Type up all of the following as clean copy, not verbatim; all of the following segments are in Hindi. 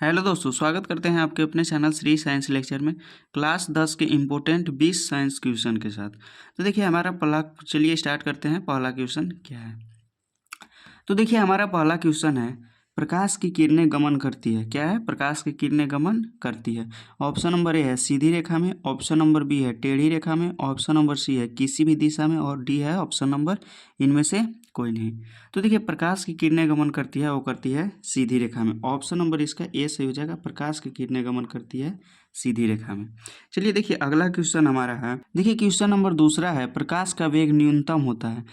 हेलो दोस्तों, स्वागत करते हैं आपके अपने चैनल श्री साइंस लेक्चर में क्लास 10 के इम्पोर्टेंट 20 साइंस क्वेश्चन के साथ। तो देखिए हमारा पहला, चलिए स्टार्ट करते हैं। पहला क्वेश्चन क्या है? तो देखिए हमारा पहला क्वेश्चन है, प्रकाश की किरणें गमन करती है। क्या है? प्रकाश की किरणें गमन करती है। ऑप्शन नंबर ए है सीधी रेखा में, ऑप्शन नंबर बी है टेढ़ी रेखा में, ऑप्शन नंबर सी है किसी भी दिशा में, और डी है ऑप्शन नंबर इनमें से कोई नहीं। तो देखिए प्रकाश की किरणें गमन करती है, वो करती है सीधी रेखा में। ऑप्शन नंबर इसका ए सही हो जाएगा, प्रकाश की किरणें गमन करती है सीधी रेखा में। चलिए देखिए अगला क्वेश्चन हमारा है, देखिए क्वेश्चन नंबर दूसरा है, प्रकाश का वेग न्यूनतम होता है।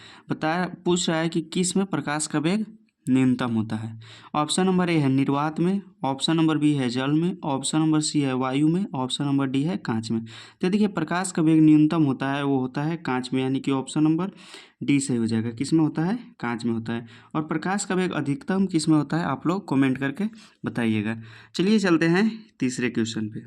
पूछ रहा है कि किस में प्रकाश का वेग न्यूनतम होता है। ऑप्शन नंबर ए है निर्वात में, ऑप्शन नंबर बी है जल में, ऑप्शन नंबर सी है वायु में, ऑप्शन नंबर डी है कांच में। तो देखिए प्रकाश का वेग न्यूनतम होता है, वो होता है कांच में, यानी कि ऑप्शन नंबर डी सही हो जाएगा। किस में होता है? कांच में होता है। और प्रकाश का वेग अधिकतम किस में होता है? आप लोग कमेंट करके बताइएगा। चलिए चलते हैं तीसरे क्वेश्चन पे।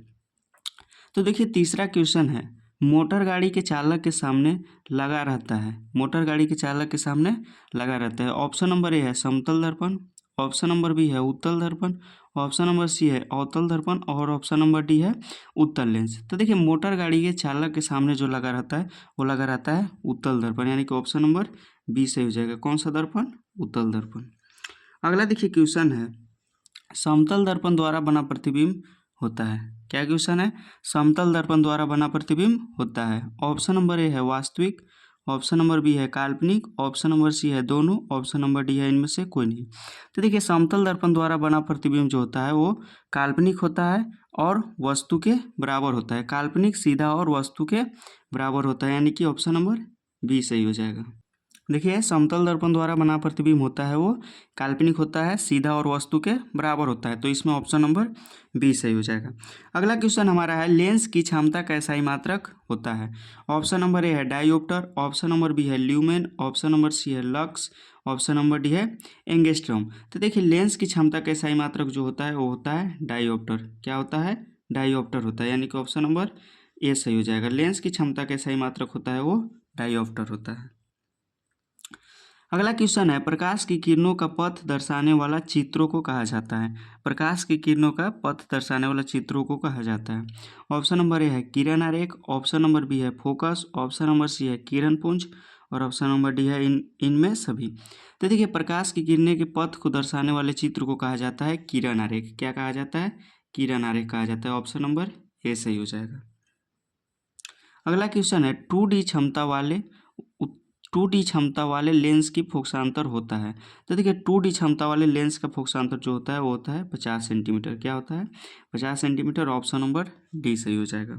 तो देखिए तीसरा क्वेश्चन है, मोटर गाड़ी के चालक के सामने लगा रहता है। मोटर गाड़ी के चालक के सामने लगा रहता है। ऑप्शन नंबर ए है समतल दर्पण, ऑप्शन नंबर बी है उत्तल दर्पण, ऑप्शन नंबर सी है अवतल दर्पण, और ऑप्शन नंबर डी है उत्तल लेंस। तो देखिए मोटर गाड़ी के चालक के सामने जो लगा रहता है वो लगा रहता है उत्तल दर्पण, यानी कि ऑप्शन नंबर बी सही हो जाएगा। कौन सा दर्पण? उत्तल दर्पण। अगला देखिए क्वेश्चन है, समतल दर्पण द्वारा बना प्रतिबिंब होता है। क्या क्वेश्चन है? समतल दर्पण द्वारा बना प्रतिबिंब होता है। ऑप्शन नंबर ए है वास्तविक, ऑप्शन नंबर बी है काल्पनिक, ऑप्शन नंबर सी है दोनों, ऑप्शन नंबर डी है इनमें से कोई नहीं। तो देखिए समतल दर्पण द्वारा बना प्रतिबिंब जो होता है वो काल्पनिक होता है और वस्तु के बराबर होता है। काल्पनिक सीधा और वस्तु के बराबर होता है, यानी कि ऑप्शन नंबर बी सही हो जाएगा। देखिए समतल दर्पण द्वारा बना प्रतिबिंब होता है वो काल्पनिक होता है, सीधा और वस्तु के बराबर होता है, तो इसमें ऑप्शन नंबर बी सही हो जाएगा। अगला क्वेश्चन हमारा है, लेंस की क्षमता का SI मात्रक होता है। ऑप्शन नंबर ए है डायोप्टर, ऑप्शन नंबर बी है ल्यूमेन, ऑप्शन नंबर सी है लक्स, ऑप्शन नंबर डी है एंगस्ट्रॉम। तो देखिए लेंस की क्षमता का SI मात्रक जो होता है वो होता है डायोप्टर। क्या होता है? डायोप्टर होता है, यानी कि ऑप्शन नंबर ए सही हो जाएगा। लेंस की क्षमता का SI मात्रक होता है वो डायोप्टर होता है। अगला क्वेश्चन है, प्रकाश की किरणों का पथ दर्शाने वाला चित्रों को कहा जाता है। प्रकाश की किरणों का पथ दर्शाने वाला चित्रों को कहा जाता है। ऑप्शन नंबर ए है किरण आरेख, ऑप्शन नंबर बी है फोकस, ऑप्शन नंबर सी है किरण पुंज, और ऑप्शन नंबर डी है इनमें सभी। तो देखिए प्रकाश की किरणें के पथ को दर्शाने वाले चित्र को कहा जाता है किरण आरेख। क्या कहा जाता है? किरण आरेख कहा जाता है। ऑप्शन नंबर ए सही हो जाएगा। अगला क्वेश्चन है, 2D क्षमता वाले 2D क्षमता वाले लेंस की फोकसांतर होता है। तो देखिए 2D क्षमता वाले लेंस का फोकसांतर जो होता है वो होता है 50 सेंटीमीटर। क्या होता है? 50 सेंटीमीटर। ऑप्शन नंबर डी सही हो जाएगा।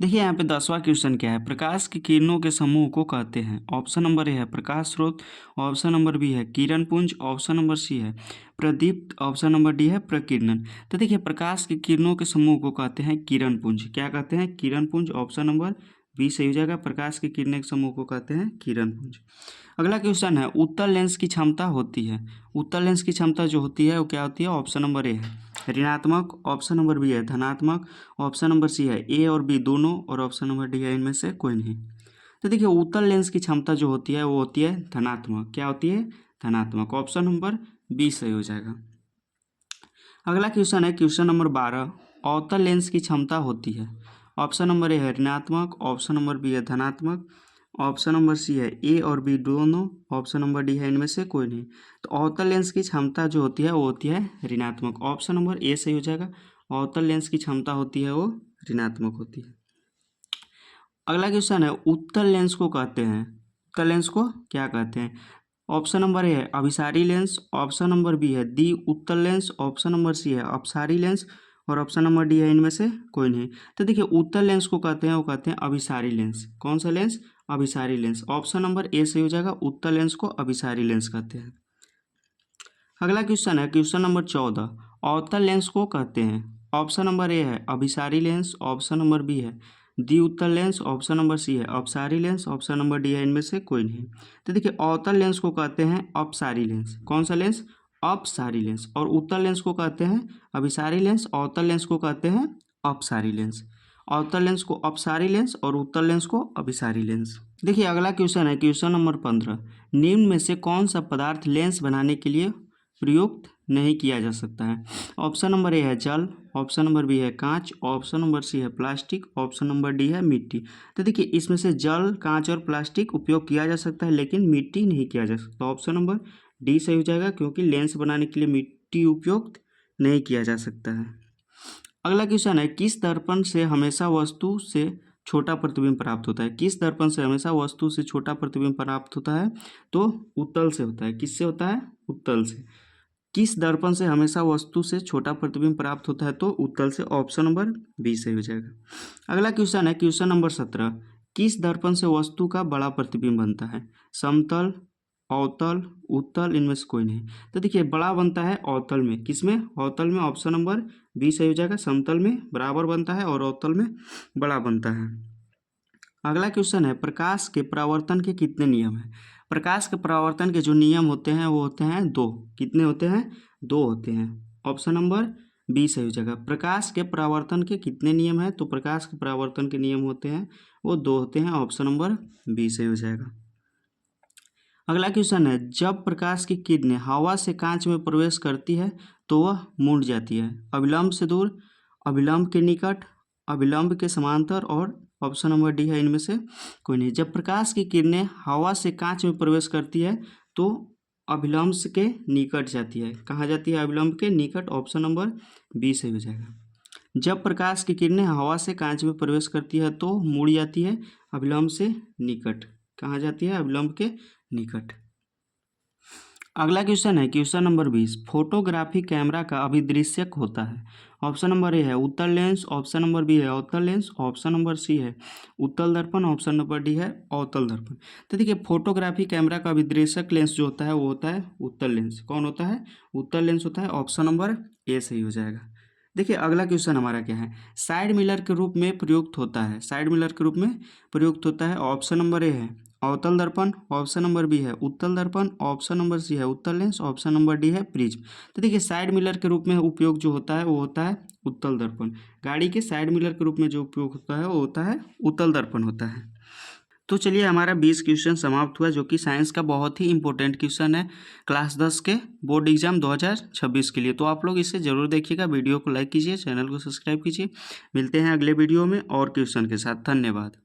देखिए यहाँ पे 10वां क्वेश्चन क्या है, प्रकाश की किरणों के समूह को कहते हैं। ऑप्शन नंबर ए है प्रकाश स्रोत, ऑप्शन नंबर बी है किरण पुंज, ऑप्शन नंबर सी है प्रदीप्त, ऑप्शन नंबर डी है प्रकीर्णन। तो देखिए प्रकाश की किरणों के समूह को कहते हैं किरण पुंज। क्या कहते हैं? किरण पुंज। ऑप्शन नंबर बी सही हो जाएगा, प्रकाश की किरणें के समूह को कहते हैं किरण पुंज। अगला क्वेश्चन है, उत्तल लेंस की क्षमता होती है। उत्तल लेंस की क्षमता जो होती है वो क्या होती है? ऑप्शन नंबर ए है ऋणात्मक, ऑप्शन नंबर बी है धनात्मक, ऑप्शन नंबर सी है ए और बी दोनों, और ऑप्शन नंबर डी है इनमें से कोई नहीं। तो देखिए उत्तल लेंस की क्षमता जो होती है वो होती है धनात्मक। क्या होती है? धनात्मक। ऑप्शन नंबर बी सही हो जाएगा। अगला क्वेश्चन है क्वेश्चन नंबर 12, अवतल लेंस की क्षमता होती है। ऑप्शन नंबर ए है ऋणात्मक, ऑप्शन नंबर बी है धनात्मक, ऑप्शन नंबर सी है ए और बी दोनों, ऑप्शन नंबर डी है इनमें से कोई नहीं। तो अवतल लेंस की क्षमता जो होती है वो होती है ऋणात्मक। ऑप्शन नंबर ए सही हो जाएगा, अवतल लेंस की क्षमता होती है वो ऋणात्मक होती है। अगला क्वेश्चन है, उत्तल लेंस को कहते हैं, उत्तल लेंस को क्या कहते हैं? ऑप्शन नंबर ए है अभिसारी लेंस, ऑप्शन नंबर बी है द्वि उत्तल लेंस, ऑप्शन नंबर सी है अपसारी लेंस, और ऑप्शन नंबर डी है इनमें से कोई नहीं। तो देखिए उत्तल लेंस को कहते हैं वो कहते हैं अभिसारी लेंस। कौन सा लेंस? अभिसारी लेंस। ऑप्शन नंबर ए सही हो जाएगा, उत्तल लेंस को अभिसारी लेंस कहते हैं। अगला क्वेश्चन है क्वेश्चन नंबर 14, अवतल लेंस को कहते हैं। ऑप्शन नंबर ए है अभिसारी लेंस, ऑप्शन नंबर बी है द्वि उत्तल लेंस, ऑप्शन नंबर सी है अपसारी लेंस, ऑप्शन नंबर डी है इनमें से कोई नहीं। तो देखिए अवतल लेंस को कहते हैं अपसारी लेंस। कौन सा लेंस? अपसारी लेंस। और उत्तल लेंस को कहते हैं अभिसारी लेंस, अवतल लेंस को कहते हैं अपसारी लेंस। अवतल लेंस को अपसारी लेंस और उत्तल लेंस को अभिसारी लेंस। देखिए अगला क्वेश्चन है क्वेश्चन नंबर 15, निम्न में से कौन सा पदार्थ लेंस बनाने के लिए प्रयुक्त नहीं किया जा सकता है। ऑप्शन नंबर ए है जल, ऑप्शन नंबर बी है कांच, ऑप्शन नंबर सी है प्लास्टिक, ऑप्शन नंबर डी है मिट्टी। तो देखिए इसमें से जल, कांच और प्लास्टिक उपयोग किया जा सकता है, लेकिन मिट्टी नहीं किया जा सकता। ऑप्शन नंबर डी सही हो जाएगा, क्योंकि लेंस बनाने के लिए मिट्टी उपयोग नहीं किया जा सकता है। अगला क्वेश्चन है, किस दर्पण से हमेशा वस्तु से छोटा प्रतिबिंब प्राप्त होता है? किस दर्पण से हमेशा वस्तु से छोटा प्रतिबिंब प्राप्त होता है? तो उत्तल से होता है। किससे होता है? उत्तल से। किस दर्पण से हमेशा वस्तु से छोटा प्रतिबिंब प्राप्त होता है? तो उत्तल से। ऑप्शन नंबर बी सही हो जाएगा। अगला क्वेश्चन है क्वेश्चन नंबर 17, किस दर्पण से वस्तु का बड़ा प्रतिबिंब बनता है? समतल, अवतल, उत्तल, इनमें से कोई नहीं। तो देखिए बड़ा बनता है अवतल में। किसमें? अवतल में। ऑप्शन नंबर बी सही हो जाएगा। समतल में बराबर बनता है और अवतल में बड़ा बनता है। अगला क्वेश्चन है, प्रकाश के परावर्तन के कितने नियम हैं? प्रकाश के परावर्तन के जो नियम होते हैं वो होते हैं 2। कितने होते हैं? 2 होते हैं। ऑप्शन नंबर बी सही हो जाएगा। प्रकाश के परावर्तन के कितने नियम हैं? तो प्रकाश के परावर्तन के नियम होते हैं वो 2 होते हैं। ऑप्शन नंबर बी सही हो जाएगा। अगला क्वेश्चन है, जब प्रकाश की किरणें हवा से कांच में प्रवेश करती है तो वह मुड़ जाती है। अभिलंब से दूर, अभिलंब के निकट, अभिलंब के समांतर और ऑप्शन नंबर डी है इनमें से कोई नहीं। जब प्रकाश की किरणें हवा से कांच में प्रवेश करती है तो अभिलंब के निकट जाती है। कहाँ जाती है? अभिलंब के निकट। ऑप्शन नंबर बी सही हो जाएगा। जब प्रकाश की किरणें हवा से कांच में प्रवेश करती है तो मुड़ जाती है अभिलंब से निकट। कहाँ जाती है? अभिलंब के निकट। अगला क्वेश्चन है क्वेश्चन नंबर 20, फोटोग्राफी कैमरा का अभिदृश्यक होता है। ऑप्शन नंबर ए है उत्तल लेंस, ऑप्शन नंबर बी है अवतल लेंस, ऑप्शन नंबर सी है उत्तल दर्पण, ऑप्शन नंबर डी है अवतल दर्पण। तो देखिए फोटोग्राफी कैमरा का अभिदृश्यक लेंस जो होता है वो होता है उत्तल लेंस। कौन होता है? उत्तल लेंस होता है। ऑप्शन नंबर ए सही हो जाएगा। देखिए अगला क्वेश्चन हमारा क्या है, साइड मिरर के रूप में प्रयुक्त होता है। साइड मिरर के रूप में प्रयुक्त होता है। ऑप्शन नंबर ए है अवतल दर्पण, ऑप्शन नंबर बी है उत्तल दर्पण, ऑप्शन नंबर सी है उत्तल लेंस, ऑप्शन नंबर डी है प्रिज्म। तो देखिए साइड मिरर के रूप में उपयोग जो होता है वो होता है उत्तल दर्पण। गाड़ी के साइड मिरर के रूप में जो उपयोग होता है वो होता है उत्तल दर्पण होता है। तो चलिए हमारा 20 क्वेश्चन समाप्त हुआ, जो कि साइंस का बहुत ही इंपॉर्टेंट क्वेश्चन है क्लास 10 के बोर्ड एग्जाम 2026 के लिए। तो आप लोग इसे जरूर देखिएगा, वीडियो को लाइक कीजिए, चैनल को सब्सक्राइब कीजिए। मिलते हैं अगले वीडियो में और क्वेश्चन के साथ। धन्यवाद।